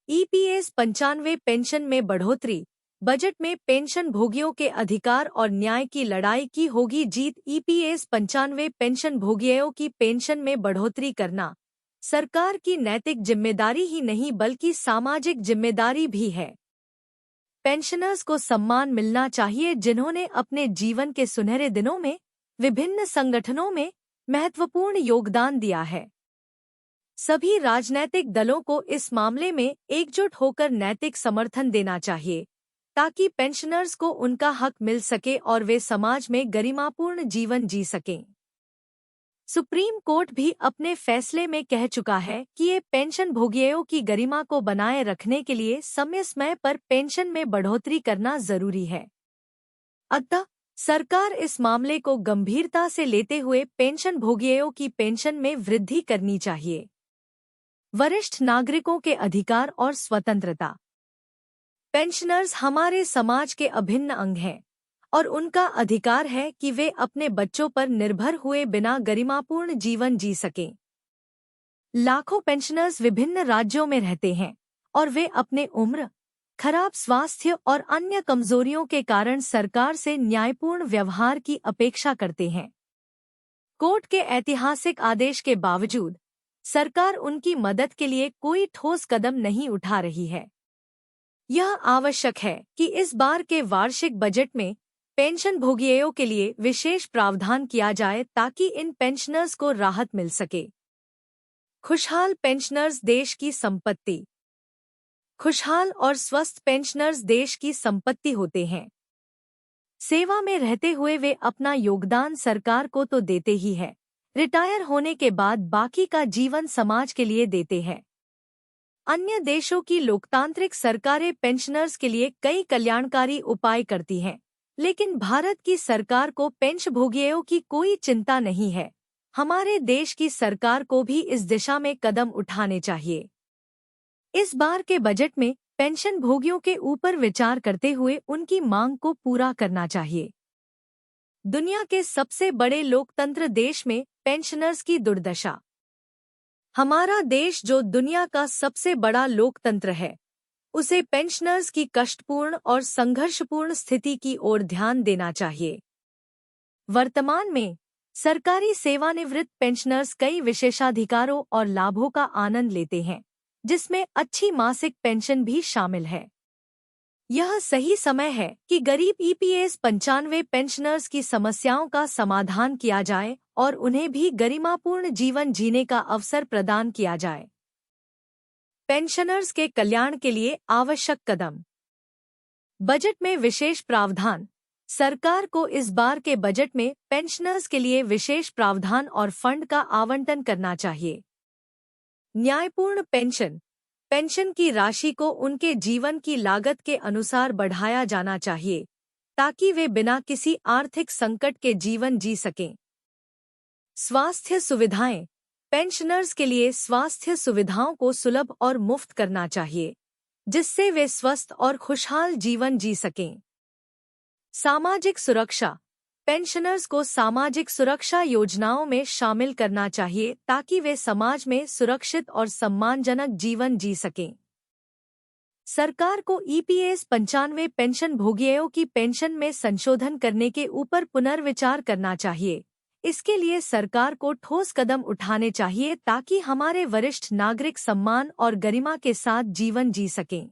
EPS 95 pension में बढ़ोतरी। Budget में पेंशन भोगियों के अधिकार और न्याय की लड़ाई की होगी जीत। ईपीएस 95 पेंशन भोगियों की पेंशन में बढ़ोतरी करना सरकार की नैतिक जिम्मेदारी ही नहीं बल्कि सामाजिक जिम्मेदारी भी है। पेंशनर्स को सम्मान मिलना चाहिए जिन्होंने अपने जीवन के सुनहरे दिनों में विभिन्न संगठनों में महत्वपूर्ण योगदान दिया है। सभी राजनैतिक दलों को इस मामले में एकजुट होकर नैतिक समर्थन देना चाहिए ताकि पेंशनर्स को उनका हक मिल सके और वे समाज में गरिमापूर्ण जीवन जी सकें। सुप्रीम कोर्ट भी अपने फैसले में कह चुका है कि ये पेंशन भोगियों की गरिमा को बनाए रखने के लिए समय समय पर पेंशन में बढ़ोतरी करना जरूरी है। अतः सरकार इस मामले को गंभीरता से लेते हुए पेंशन भोगियों की पेंशन में वृद्धि करनी चाहिए। वरिष्ठ नागरिकों के अधिकार और स्वतंत्रता। पेंशनर्स हमारे समाज के अभिन्न अंग हैं और उनका अधिकार है कि वे अपने बच्चों पर निर्भर हुए बिना गरिमापूर्ण जीवन जी सकें। लाखों पेंशनर्स विभिन्न राज्यों में रहते हैं और वे अपने उम्र, खराब स्वास्थ्य और अन्य कमजोरियों के कारण सरकार से न्यायपूर्ण व्यवहार की अपेक्षा करते हैं। कोर्ट के ऐतिहासिक आदेश के बावजूद सरकार उनकी मदद के लिए कोई ठोस कदम नहीं उठा रही है। यह आवश्यक है कि इस बार के वार्षिक बजट में पेंशन भोगियों के लिए विशेष प्रावधान किया जाए ताकि इन पेंशनर्स को राहत मिल सके। खुशहाल पेंशनर्स देश की संपत्ति। खुशहाल और स्वस्थ पेंशनर्स देश की संपत्ति होते हैं। सेवा में रहते हुए वे अपना योगदान सरकार को तो देते ही हैं, रिटायर होने के बाद बाकी का जीवन समाज के लिए देते हैं। अन्य देशों की लोकतांत्रिक सरकारें पेंशनर्स के लिए कई कल्याणकारी उपाय करती हैं, लेकिन भारत की सरकार को पेंशनभोगियों की कोई चिंता नहीं है। हमारे देश की सरकार को भी इस दिशा में कदम उठाने चाहिए। इस बार के बजट में पेंशन भोगियों के ऊपर विचार करते हुए उनकी मांग को पूरा करना चाहिए। दुनिया के सबसे बड़े लोकतंत्र देश में पेंशनर्स की दुर्दशा। हमारा देश जो दुनिया का सबसे बड़ा लोकतंत्र है, उसे पेंशनर्स की कष्टपूर्ण और संघर्षपूर्ण स्थिति की ओर ध्यान देना चाहिए। वर्तमान में सरकारी सेवानिवृत्त पेंशनर्स कई विशेषाधिकारों और लाभों का आनंद लेते हैं, जिसमें अच्छी मासिक पेंशन भी शामिल है। यह सही समय है कि गरीब ईपीएस 95 पेंशनर्स की समस्याओं का समाधान किया जाए और उन्हें भी गरिमापूर्ण जीवन जीने का अवसर प्रदान किया जाए। पेंशनर्स के कल्याण के लिए आवश्यक कदम। बजट में विशेष प्रावधान। सरकार को इस बार के बजट में पेंशनर्स के लिए विशेष प्रावधान और फंड का आवंटन करना चाहिए। न्यायपूर्ण पेंशन। पेंशन की राशि को उनके जीवन की लागत के अनुसार बढ़ाया जाना चाहिए ताकि वे बिना किसी आर्थिक संकट के जीवन जी सकें। स्वास्थ्य सुविधाएं। पेंशनर्स के लिए स्वास्थ्य सुविधाओं को सुलभ और मुफ्त करना चाहिए, जिससे वे स्वस्थ और खुशहाल जीवन जी सकें। सामाजिक सुरक्षा। पेंशनर्स को सामाजिक सुरक्षा योजनाओं में शामिल करना चाहिए ताकि वे समाज में सुरक्षित और सम्मानजनक जीवन जी सकें। सरकार को ईपीएस 95 पेंशन भोगियों की पेंशन में संशोधन करने के ऊपर पुनर्विचार करना चाहिए। इसके लिए सरकार को ठोस कदम उठाने चाहिए ताकि हमारे वरिष्ठ नागरिक सम्मान और गरिमा के साथ जीवन जी सकें।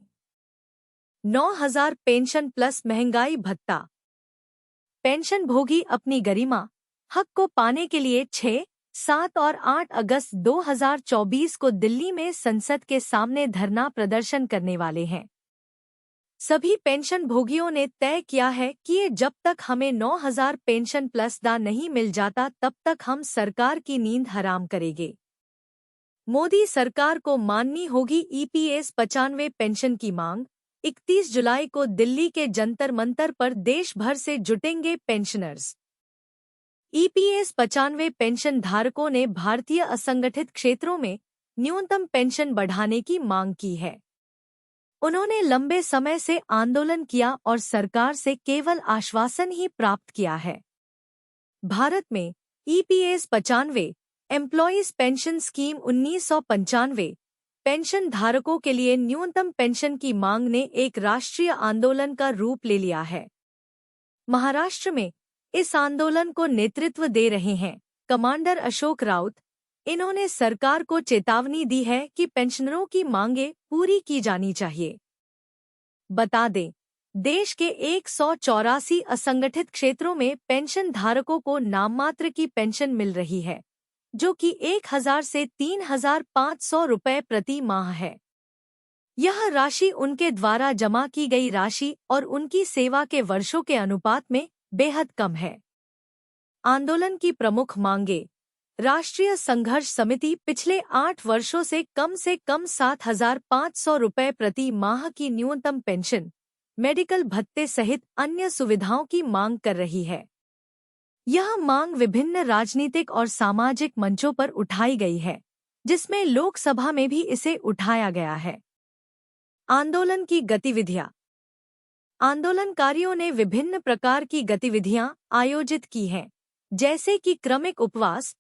9,000 पेंशन प्लस महंगाई भत्ता। पेंशन भोगी अपनी गरिमा, हक को पाने के लिए 6, 7 और 8 अगस्त 2024 को दिल्ली में संसद के सामने धरना प्रदर्शन करने वाले हैं। सभी पेंशन भोगियों ने तय किया है कि ये जब तक हमें 9,000 पेंशन प्लस दा नहीं मिल जाता तब तक हम सरकार की नींद हराम करेंगे। मोदी सरकार को माननी होगी ईपीएस 95 पेंशन की मांग। 31 जुलाई को दिल्ली के जंतर मंतर पर देश भर से जुटेंगे पेंशनर्स। ईपीएस 95 पेंशन धारकों ने भारतीय असंगठित क्षेत्रों में न्यूनतम पेंशन बढ़ाने की मांग की है। उन्होंने लंबे समय से आंदोलन किया और सरकार से केवल आश्वासन ही प्राप्त किया है। भारत में EPS 95 employees pension scheme 1995 pension धारकों के लिए न्यूनतम पेंशन की मांग ने एक राष्ट्रीय आंदोलन का रूप ले लिया है। महाराष्ट्र में इस आंदोलन को नेतृत्व दे रहे हैं कमांडर अशोक राउत। इन्होंने सरकार को चेतावनी दी है कि पेंशनरों की मांगें पूरी की जानी चाहिए। बता दें, देश के 184 असंगठित क्षेत्रों में पेंशन धारकों को नाममात्र की पेंशन मिल रही है, जो कि 1000 से 3500 रुपए प्रति माह है। यह राशि उनके द्वारा जमा की गई राशि और उनकी सेवा के वर्षों के अनुपात में बेहद कम है। आंदोलन की प्रमुख मांगें: राष्ट्रीय संघर्ष समिति पिछले 8 वर्षों से कम 7,500 रुपए प्रति माह की न्यूनतम पेंशन, मेडिकल भत्ते सहित अन्य सुविधाओं की मांग कर रही है। यह मांग विभिन्न राजनीतिक और सामाजिक मंचों पर उठाई गई है, जिसमें लोकसभा में भी इसे उठाया गया है। आंदोलन की गतिविधियां: आंदोलनकारियों ने विभिन्न प्रकार की गतिविधियां आयोजित की हैं, जैसे कि क्रमिक उपवास,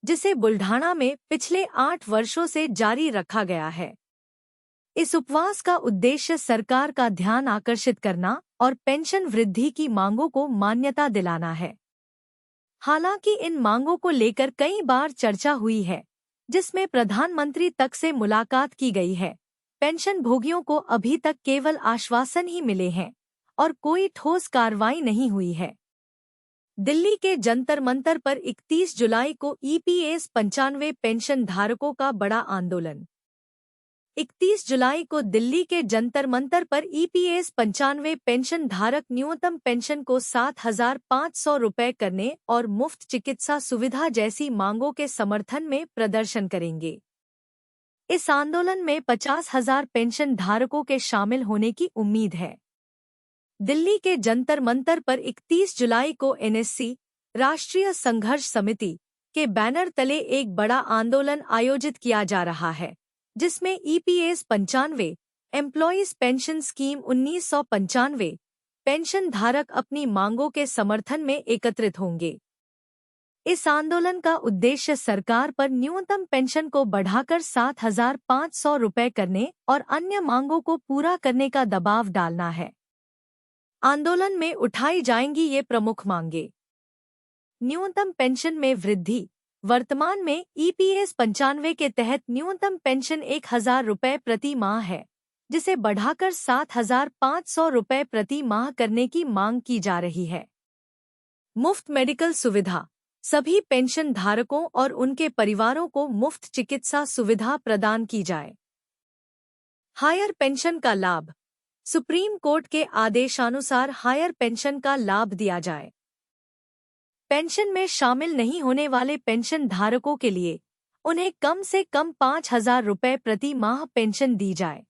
जिसे बुल्ढाणा में पिछले 8 वर्षों से जारी रखा गया है। इस उपवास का उद्देश्य सरकार का ध्यान आकर्षित करना और पेंशन वृद्धि की मांगों को मान्यता दिलाना है। हालांकि इन मांगों को लेकर कई बार चर्चा हुई है, जिसमें प्रधानमंत्री तक से मुलाकात की गई है। पेंशन भोगियों को अभी तक केवल आश्वासन ही मिले हैं और कोई ठोस कार्रवाई नहीं हुई है। दिल्ली के जंतर मंतर पर 31 जुलाई को ईपीएस 95 पेंशन धारकों का बड़ा आंदोलन। 31 जुलाई को दिल्ली के जंतर मंतर पर ईपीएस 95 पेंशन धारक न्यूनतम पेंशन को 7,500 रुपए करने और मुफ्त चिकित्सा सुविधा जैसी मांगों के समर्थन में प्रदर्शन करेंगे। इस आंदोलन में 50,000 पेंशन धारकों के शामिल होने की उम्मीद है। दिल्ली के जंतर मंतर पर 31 जुलाई को एनएससी, राष्ट्रीय संघर्ष समिति, के बैनर तले एक बड़ा आंदोलन आयोजित किया जा रहा है, जिसमें EPS 95, employees pension scheme 1995 pension धारक अपनी मांगों के समर्थन में एकत्रित होंगे। इस आंदोलन का उद्देश्य सरकार पर न्यूनतम पेंशन को बढ़ाकर 7,500 रुपए करने और अन्य मांगों को पूरा करने का दबाव डालना है। आंदोलन में उठाई जाएंगी ये प्रमुख मांगें: न्यूनतम पेंशन में वृद्धि। वर्तमान में ईपीएस 95 के तहत न्यूनतम पेंशन 1,000 रुपए प्रति माह है, जिसे बढ़ाकर 7,500 रुपए प्रति माह करने की मांग की जा रही है। मुफ्त मेडिकल सुविधा। सभी पेंशन धारकों और उनके परिवारों को मुफ्त चिकित्सा सुविधा प्रदान की जाए। हायर पेंशन का लाभ। सुप्रीम कोर्ट के आदेशानुसार हायर पेंशन का लाभ दिया जाए। पेंशन में शामिल नहीं होने वाले पेंशन धारकों के लिए उन्हें कम से कम 5,000 रुपए प्रति माह पेंशन दी जाए।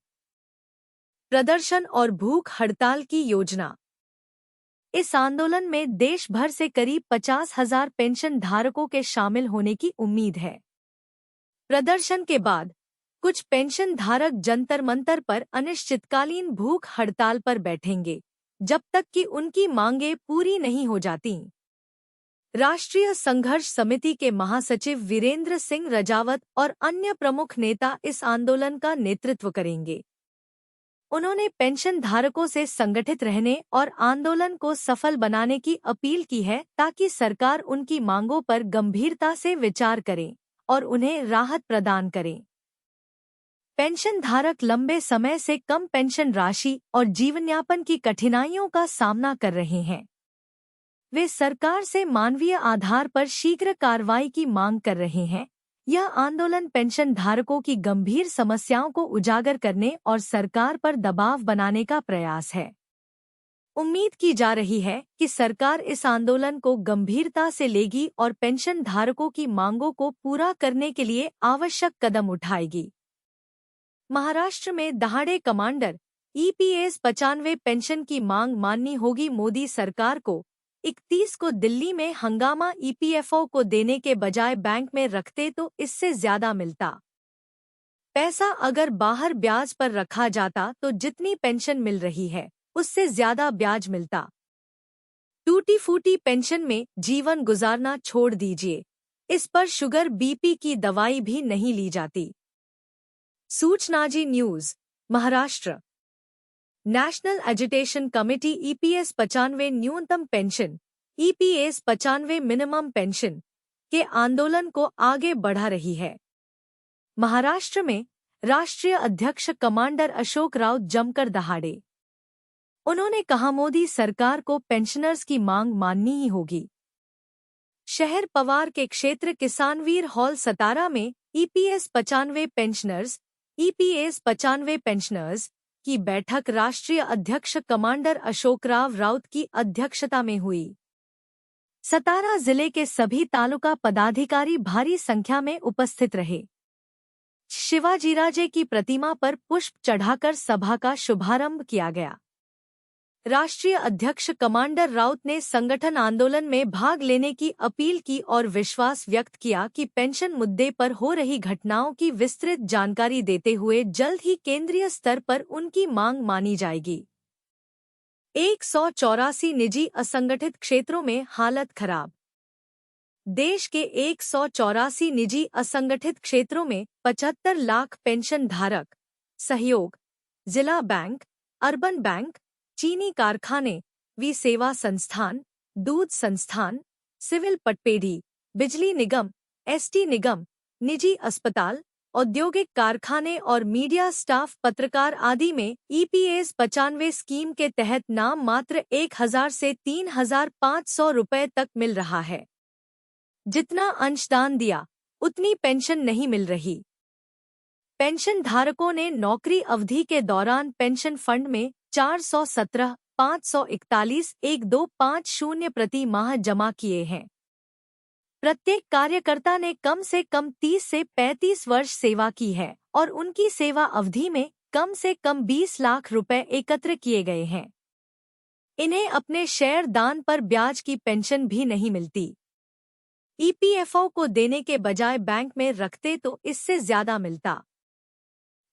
प्रदर्शन और भूख हड़ताल की योजना। इस आंदोलन में देश भर से करीब 50,000 पेंशन धारकों के शामिल होने की उम्मीद है। प्रदर्शन के बाद कुछ पेंशन धारक जंतर मंतर पर अनिश्चितकालीन भूख हड़ताल पर बैठेंगे, जब तक कि उनकी मांगें पूरी नहीं हो जाती। राष्ट्रीय संघर्ष समिति के महासचिव वीरेंद्र सिंह रजावत और अन्य प्रमुख नेता इस आंदोलन का नेतृत्व करेंगे। उन्होंने पेंशन धारकों से संगठित रहने और आंदोलन को सफल बनाने की अपील की है, ताकि सरकार उनकी मांगों पर गंभीरता से विचार करे और उन्हें राहत प्रदान करे। पेंशन धारक लंबे समय से कम पेंशन राशि और जीवनयापन की कठिनाइयों का सामना कर रहे हैं। वे सरकार से मानवीय आधार पर शीघ्र कार्रवाई की मांग कर रहे हैं। यह आंदोलन पेंशन धारकों की गंभीर समस्याओं को उजागर करने और सरकार पर दबाव बनाने का प्रयास है। उम्मीद की जा रही है कि सरकार इस आंदोलन को गंभीरता से लेगी और पेंशन धारकों की मांगों को पूरा करने के लिए आवश्यक कदम उठाएगी। महाराष्ट्र में दहाड़े कमांडर ईपीएस 95 पेंशन की मांग माननी होगी। मोदी सरकार को 31 को दिल्ली में हंगामा ईपीएफओ को देने के बजाय बैंक में रखते तो इससे ज्यादा मिलता। पैसा अगर बाहर ब्याज पर रखा जाता तो जितनी पेंशन मिल रही है उससे ज्यादा ब्याज मिलता। टूटी फूटी पेंशन में जीवन गुजारना छोड़ दीजिए। इस पर शुगर बीपी की दवाई भी नहीं ली जाती। सूचनाजी news Maharashtra. National agitation committee EPS 95 न्यूनतम पेंशन ईपीएस 95 मिनिमम पेंशन के आंदोलन को आगे बढ़ा रही है। महाराष्ट्र में राष्ट्रीय अध्यक्ष कमांडर अशोक राउत जमकर दहाड़े। उन्होंने कहा मोदी सरकार को पेंशनर्स की मांग माननी ही होगी। शहर पवार के क्षेत्र किसानवीर हॉल सतारा में ईपीएस 95 पेंशनर्स की बैठक राष्ट्रीय अध्यक्ष कमांडर अशोकराव राउत की अध्यक्षता में हुई। सतारा जिले के सभी तालुका पदाधिकारी भारी संख्या में उपस्थित रहे। शिवाजीराजे की प्रतिमा पर पुष्प चढ़ाकर सभा का शुभारंभ किया गया। राष्ट्रीय अध्यक्ष कमांडर राउत ने संगठन आंदोलन में भाग लेने की अपील की और विश्वास व्यक्त किया कि पेंशन मुद्दे पर हो रही घटनाओं की विस्तृत जानकारी देते हुए जल्द ही केंद्रीय स्तर पर उनकी मांग मानी जाएगी। 184 निजी असंगठित क्षेत्रों में हालत खराब। देश के 184 निजी असंगठित क्षेत्रों में 75 लाख पेंशन धारक, सहयोग, जिला बैंक, अर्बन बैंक, चीनी कारखाने, वी सेवा संस्थान, दूध संस्थान, सिविल पटपेढ़ी, बिजली निगम, एसटी निगम, निजी अस्पताल, औद्योगिक कारखाने और मीडिया स्टाफ, पत्रकार आदि में ईपीएस 95 स्कीम के तहत नाम मात्र 1000 से 3500 रुपए तक मिल रहा है। जितना अंशदान दिया उतनी पेंशन नहीं मिल रही। पेंशन धारकों ने नौकरी अवधि के दौरान पेंशन फंड में 417,541,1250 प्रति माह जमा किए हैं। प्रत्येक कार्यकर्ता ने कम से कम 30 से 35 वर्ष सेवा की है और उनकी सेवा अवधि में कम से कम 20 लाख रुपए एकत्र किए गए हैं। इन्हें अपने शेयर दान पर ब्याज की पेंशन भी नहीं मिलती। ईपीएफओ को देने के बजाय बैंक में रखते तो इससे ज्यादा मिलता।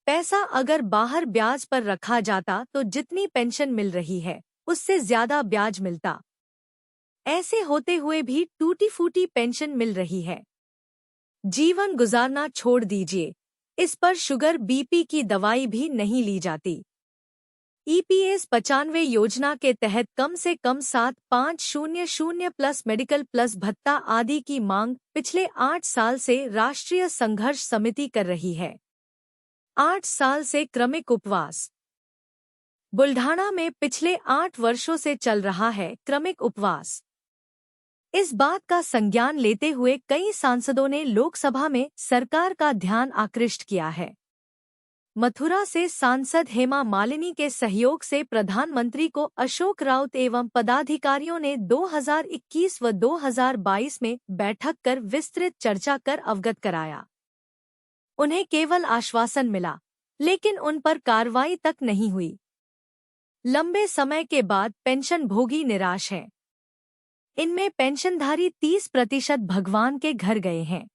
पैसा अगर बाहर ब्याज पर रखा जाता तो जितनी पेंशन मिल रही है उससे ज्यादा ब्याज मिलता। ऐसे होते हुए भी टूटी फूटी पेंशन मिल रही है। जीवन गुजारना छोड़ दीजिए, इस पर शुगर बीपी की दवाई भी नहीं ली जाती। ईपीएस 95 योजना के तहत कम से कम 7500 प्लस मेडिकल प्लस भत्ता आदि की मांग पिछले 8 साल से राष्ट्रीय संघर्ष समिति कर रही है। 8 साल से क्रमिक उपवास। बुल्ढाणा में पिछले 8 वर्षों से चल रहा है क्रमिक उपवास। इस बात का संज्ञान लेते हुए कई सांसदों ने लोकसभा में सरकार का ध्यान आकृष्ट किया है। मथुरा से सांसद हेमा मालिनी के सहयोग से प्रधानमंत्री को अशोक राउत एवं पदाधिकारियों ने 2021 व 2022 में बैठक कर विस्तृत चर्चा कर अवगत कराया। उन्हें केवल आश्वासन मिला, लेकिन उन पर कार्रवाई तक नहीं हुई। लंबे समय के बाद पेंशन भोगी निराश हैं। इनमें पेंशनधारी 30% भगवान के घर गए हैं।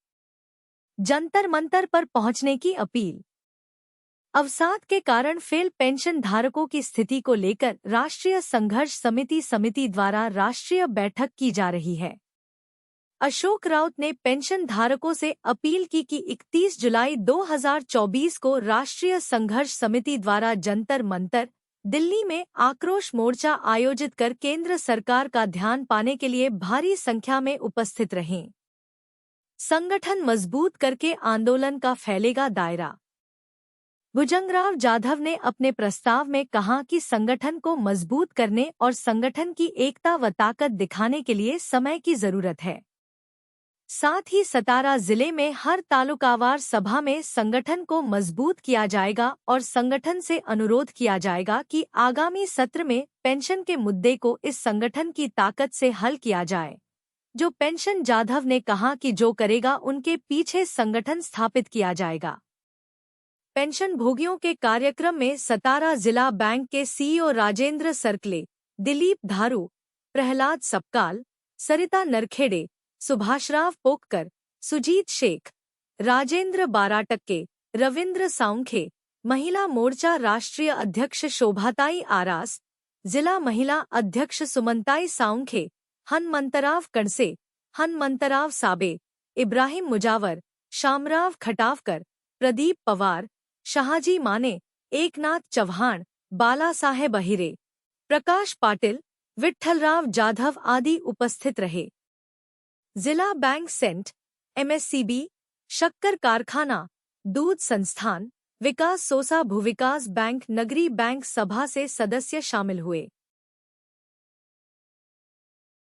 जंतर मंतर पर पहुंचने की अपील। अवसाद के कारण फेल पेंशन धारकों की स्थिति को लेकर राष्ट्रीय संघर्ष समिति द्वारा राष्ट्रीय बैठक की जा रही है। अशोक राउत ने पेंशन धारकों से अपील की कि 31 जुलाई 2024 को राष्ट्रीय संघर्ष समिति द्वारा जंतर मंतर दिल्ली में आक्रोश मोर्चा आयोजित कर केंद्र सरकार का ध्यान पाने के लिए भारी संख्या में उपस्थित रहें। संगठन मजबूत करके आंदोलन का फैलेगा दायरा। भुजंगराव जाधव ने अपने प्रस्ताव में कहा कि संगठन को मजबूत करने और संगठन की एकता व ताकत दिखाने के लिए समय की जरूरत है। साथ ही सतारा जिले में हर तालुकावार सभा में संगठन को मजबूत किया जाएगा और संगठन से अनुरोध किया जाएगा कि आगामी सत्र में पेंशन के मुद्दे को इस संगठन की ताकत से हल किया जाए। जो पेंशन जाधव ने कहा कि जो करेगा उनके पीछे संगठन स्थापित किया जाएगा। पेंशन भोगियों के कार्यक्रम में सतारा जिला बैंक के सीईओ राजेंद्र सरकले, दिलीप धारू, प्रहलाद सपकाल, सरिता नरखेड़े, सुभाषराव पोककर, सुजीत शेख, राजेंद्र बाराटक्के, रविंद्र साउंखे, महिला मोर्चा राष्ट्रीय अध्यक्ष शोभाताई आरास, जिला महिला अध्यक्ष सुमनताई साउंखे, हनमंतराव कणसे, हनमंतराव साबे, इब्राहिम मुजावर, शामराव खटावकर, प्रदीप पवार, शहाजी माने, एकनाथ चव्हाण, बाला साहेब अहिरे, प्रकाश पाटिल, विठ्ठलराव जाधव आदि उपस्थित रहे। जिला बैंक सेंट, एमएससीबी, शक्कर कारखाना, दूध संस्थान, विकास सोसा, भूविकास बैंक, नगरी बैंक सभा से सदस्य शामिल हुए।